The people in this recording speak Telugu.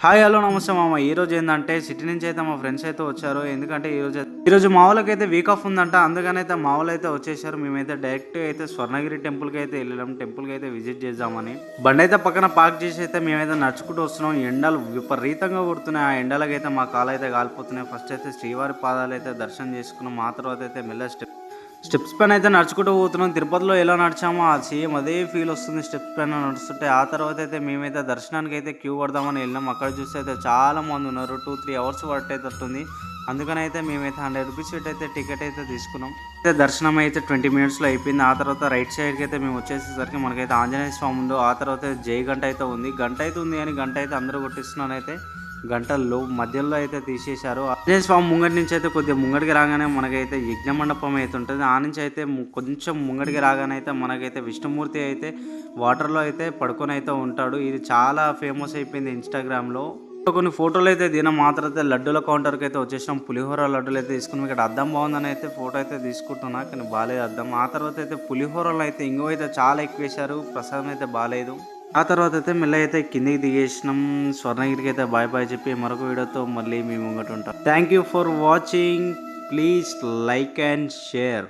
హాయ్ హలో నమస్తే మామ. ఈరోజు ఏంటంటే సిటీ నుంచి అయితే మా ఫ్రెండ్స్ అయితే వచ్చారు. ఎందుకంటే ఈరోజు మా వాళ్ళకైతే వీక్ ఆఫ్ ఉందంట. అందుకనైతే మా వాళ్ళు అయితే వచ్చేసారు. మేమైతే డైరెక్ట్ అయితే స్వర్ణగిరి టెంపుల్కి అయితే వెళ్ళాం. టెంపుల్కి అయితే విజిట్ చేద్దామని బండి అయితే పక్కన పార్క్ చేసి అయితే మేమైతే నడుచుకుంటూ వస్తున్నాం. ఎండలు విపరీతంగా కొడుతున్నాయి. ఆ ఎండలకైతే మా కాలు అయితే కాలిపోతున్నాయి. ఫస్ట్ అయితే శ్రీవారి పాదాలు అయితే దర్శనం చేసుకున్నాం. ఆ తర్వాత అయితే మెల్ల స్టెప్స్ పైన అయితే నడుచుకుంటూ పోతున్నాం. తిరుపతిలో ఎలా నడిచామో సేమ్ అదే ఫీల్ వస్తుంది స్టెప్స్ పైన నడుస్తుంటే. ఆ తర్వాత అయితే మేమైతే దర్శనానికి అయితే క్యూ పడదామని వెళ్ళినాం. అక్కడ చూస్తే అయితే చాలా మంది ఉన్నారు. 2-3 అవర్స్ పట్టేటట్టుంది. అందుకని అయితే మేమైతే 100 రూపీస్ అయితే టికెట్ అయితే తీసుకున్నాం. అయితే దర్శనం అయితే 20 మినిట్స్లో అయిపోయింది. ఆ తర్వాత రైట్ సైడ్కి అయితే మేము వచ్చేసేసరికి మనకైతే ఆంజనేయ స్వామి ఉందో. ఆ తర్వాత జై గంట అయితే ఉంది. గంట అయితే ఉంది కానీ గంట అయితే అందరూ కొట్టిస్తున్నాను అయితే గంటల్లో మధ్యలో అయితే తీసేశారు. ఆంజనేయ స్వామి ముంగటి నుంచి అయితే కొద్దిగా ముంగడికి రాగానే మనకైతే యజ్ఞ మండపం అయితే ఉంటుంది. ఆ నుంచి అయితే కొంచెం ముంగడికి రాగానే అయితే మనకైతే విష్ణుమూర్తి అయితే వాటర్లో అయితే పడుకొని అయితే ఉంటాడు. ఇది చాలా ఫేమస్ అయిపోయింది ఇన్స్టాగ్రామ్లో. కొన్ని ఫోటోలు అయితే దిన మాత్రం అయితే లడ్డూల కౌంటర్కి అయితే వచ్చేసినాం. పులిహోర లడ్డూలు అయితే తీసుకున్నాం. ఇక్కడ అద్దం బాగుందని అయితే ఫోటో అయితే తీసుకుంటున్నా, కానీ బాగాలేదు అద్దం. ఆ తర్వాత అయితే పులిహోరలు అయితే ఇంకో అయితే చాలా ఎక్కువ వేశారు. ప్రసాదం అయితే బాగాలేదు. ఆ తర్వాత అయితే మెల్లగా అయితే కిందికి దిగేసినాం. స్వర్ణగిరికి అయితే బాయ్ బాయ్ చెప్పి మరొక వీడియోతో మళ్ళీ మేము ముంగట ఉంటాం. Thank you for watching. Please like and share.